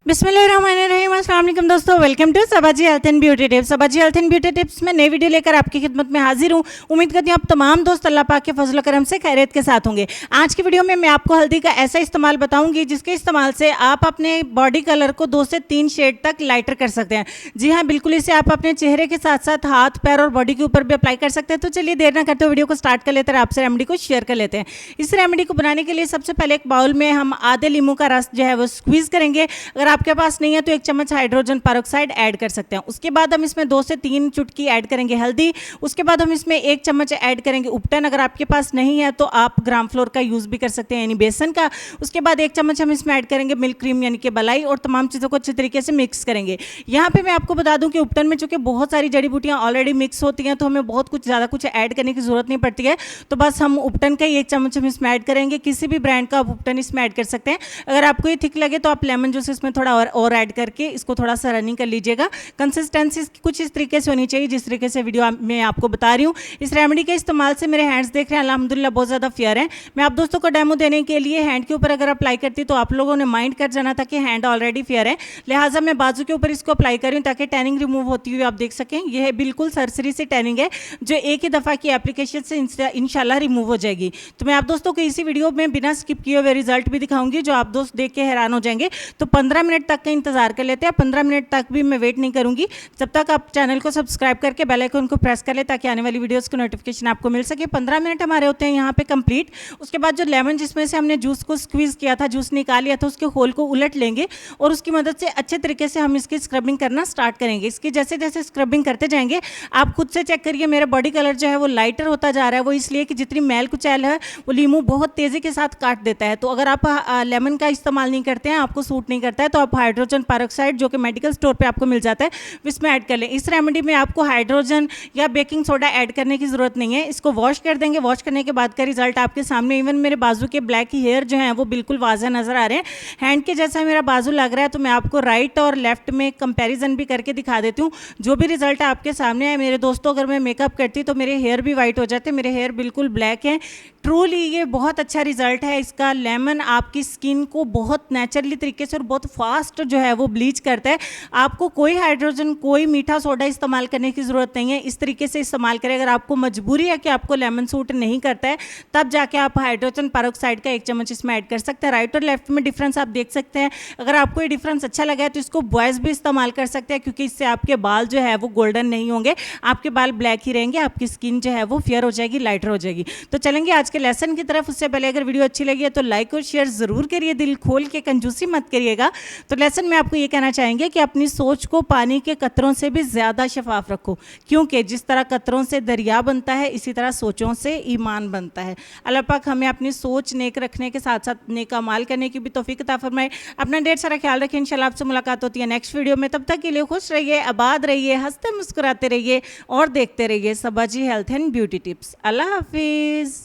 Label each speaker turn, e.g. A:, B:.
A: बिस्मिल्लाहिर्रहमानिर्रहीम। अस्सलाम वालेकुम दोस्तों, welcome to Sabaji health and beauty tips. Sabaji health and beauty tips में नई वीडियो लेकर आपकी खिदमत में हाजिर हूँ। उम्मीद करती हूँ आप तमाम दोस्त अल्लाह पाक के फजल करम से खैरियत के साथ होंगे। आज की वीडियो में मैं आपको हल्दी का ऐसा इस्तेमाल बताऊंगी जिसके इस्तेमाल से आप अपने बॉडी कलर को 2 से 3 शेड तक लाइटर कर सकते हैं। जी हाँ, बिल्कुल इसे आप अपने चेहरे के साथ साथ हाथ, पैर और बॉडी के ऊपर भी अप्लाई कर सकते हैं। तो चलिए देर ना करते हुए वीडियो को स्टार्ट कर लेते हैं, आपसे रेमेडी को शेयर कर लेते हैं। इस रेमेडी को बनाने के लिए सबसे पहले एक बाउल में हम आधे लीमू का रस जो है वो स्क्वीज करेंगे। अगर आपके पास नहीं है तो 1 चम्मच हाइड्रोजन पेरोक्साइड ऐड कर सकते हैं। उसके बाद हम इसमें 2 से 3 चुटकी ऐड करेंगे हल्दी। उसके बाद हम इसमें 1 चम्मच ऐड करेंगे उपटन। अगर आपके पास नहीं है तो आप ग्राम फ्लोर का यूज़ भी कर सकते हैं, यानी बेसन का। उसके बाद 1 चम्मच हम इसमें ऐड करेंगे मिल्क क्रीम यानी कि मलाई, और तमाम चीज़ों को अच्छे तरीके से मिक्स करेंगे। यहाँ पे मैं आपको बता दूं कि उपटन में चूंकि बहुत सारी जड़ी बूटियाँ ऑलरेडी मिक्स होती हैं तो हमें बहुत कुछ ज़्यादा कुछ ऐड करने की ज़रूरत नहीं पड़ती है। तो बस हम उपटन का ही 1 चम्मच हम इसमें ऐड करेंगे। किसी भी ब्रांड का आप उपटन इसमें ऐड कर सकते हैं। अगर आपको ये थिक लगे तो आप लेमन जूस इसमें थोड़ा और ऐड करके इसको थोड़ा सा रनिंग कर लीजिएगा। कंसिस्टेंसी कुछ इस तरीके से होनी चाहिए जिस तरीके से वीडियो में आपको बता रही हूँ। इस रेमेडी के इस्तेमाल से मेरे हैंड्स देख रहे हैं अल्हम्दुलिल्लाह बहुत ज़्यादा फेयर हैं। मैं आप दोस्तों को डेमो देने के लिए हैंड के ऊपर अगर अप्लाई करती तो आप लोगों ने माइंड कर जाना था कि हैंड ऑलरेडी फेयर है, लिहाजा मैं बाजू के ऊपर इसको अप्लाई कर रही हूँ ताकि टैनिंग रिमूव होती हुई आप देख सकें। यह है बिल्कुल सरसरी से टैनिंग है जो एक ही दफ़ा की एप्लीकेशन से इंशाल्लाह रिमूव हो जाएगी। तो मैं आप दोस्तों को इसी वीडियो में बिना स्किप किए हुए रिजल्ट भी दिखाऊंगी जो आप दोस्त देख के हैरान हो जाएंगे। तो 15 मिनट तक का इंतजार कर लेते हैं। 15 मिनट तक भी मैं वेट नहीं करूंगी, जब तक आप चैनल को सब्सक्राइब करके बेल आइकन को प्रेस कर ले ताकि आने वाली वीडियोस की नोटिफिकेशन आपको मिल सके। 15 मिनट हमारे होते हैं यहाँ पे कंप्लीट। उसके बाद जो लेमन जिसमें से हमने जूस को स्क्वीज किया था, जूस निकाल लिया था, उसके होल को उलट लेंगे और उसकी मदद से अच्छे तरीके से हम इसकी स्क्रबिंग करना स्टार्ट करेंगे। इसकी जैसे जैसे स्क्रबिंग करते जाएंगे आप खुद से चेक करिए मेरा बॉडी कलर जो है वो लाइटर होता जा रहा है। वो इसलिए कि जितनी मैल कुचैल है वो लीमू बहुत तेज़ी के साथ काट देता है। तो अगर आप लेमन का इस्तेमाल नहीं करते हैं, आपको सूट नहीं करता है, तो आप हाइड्रोजन पेरोक्साइड जो कि मेडिकल स्टोर पर आपको मिल जाता है इसमें ऐड कर लें। इस रेमेडी में आपको हाइड्रोजन या बेकिंग सोडा ऐड करने की ज़रूरत नहीं है। इसको वॉश कर देंगे। वॉश करने के बाद का रिजल्ट आपके सामने। इवन मेरे बाजू के ब्लैक हेयर जो हैं वो बिल्कुल वाज़ह नज़र आ रहे हैं। हैंड के जैसा मेरा बाजू लग रहा है। तो मैं आपको राइट और लेफ्ट में कंपैरिजन भी करके दिखा देती हूँ। जो भी रिजल्ट आपके सामने है मेरे दोस्तों, अगर मैं मेकअप करती तो मेरे हेयर भी वाइट हो जाते। मेरे हेयर बिल्कुल ब्लैक हैं। ट्रूली ये बहुत अच्छा रिजल्ट है इसका। लेमन आपकी स्किन को बहुत नेचुरली तरीके से और बहुत फास्ट जो है वो ब्लीच करता है। आपको कोई हाइड्रोजन, कोई मीठा सोडा इस्तेमाल करने की ज़रूरत नहीं है। इस तरीके से इस्तेमाल करें। अगर आपको मजबूरी है कि आपको लेमन सूट नहीं करता है तब जाके आप हाइड्रोजन पेरोक्साइड का 1 चम्मच इसमें ऐड कर सकते हैं। राइट और लेफ्ट में डिफरेंस आप देख सकते हैं। अगर आपको ये डिफरेंस अच्छा लगा है तो इसको बॉयज़ भी इस्तेमाल कर सकते हैं क्योंकि इससे आपके बाल जो है वो गोल्डन नहीं होंगे, आपके बाल ब्लैक ही रहेंगे, आपकी स्किन जो है वो फेयर हो जाएगी, लाइटर हो जाएगी। तो चलेंगे आज के लेसन की तरफ। उससे पहले अगर वीडियो अच्छी लगी है तो लाइक और शेयर ज़रूर करिए, दिल खोल के कंजूसी मत करिएगा। तो लेसन में आपको ये कहना चाहेंगे कि अपनी सोच को पानी के कतरों से भी ज़्यादा शफाफ रखो, क्योंकि जिस तरह कतरों से दरिया बनता है इसी तरह सोचों से ईमान बनता है। अल्लाह पाक हमें अपनी सोच नेक रखने के साथ साथ नेक अमाल करने की भी तौफीक अता फरमाए। अपना ढेर सारा ख्याल रखें। इंशाल्लाह आपसे मुलाकात होती है नेक्स्ट वीडियो में। तब तक के लिए खुश रहिए, आबाद रहिए, हंसते मुस्कुराते रहिए और देखते रहिए सबाजी हेल्थ एंड ब्यूटी टिप्स। अल्लाह हाफिज़।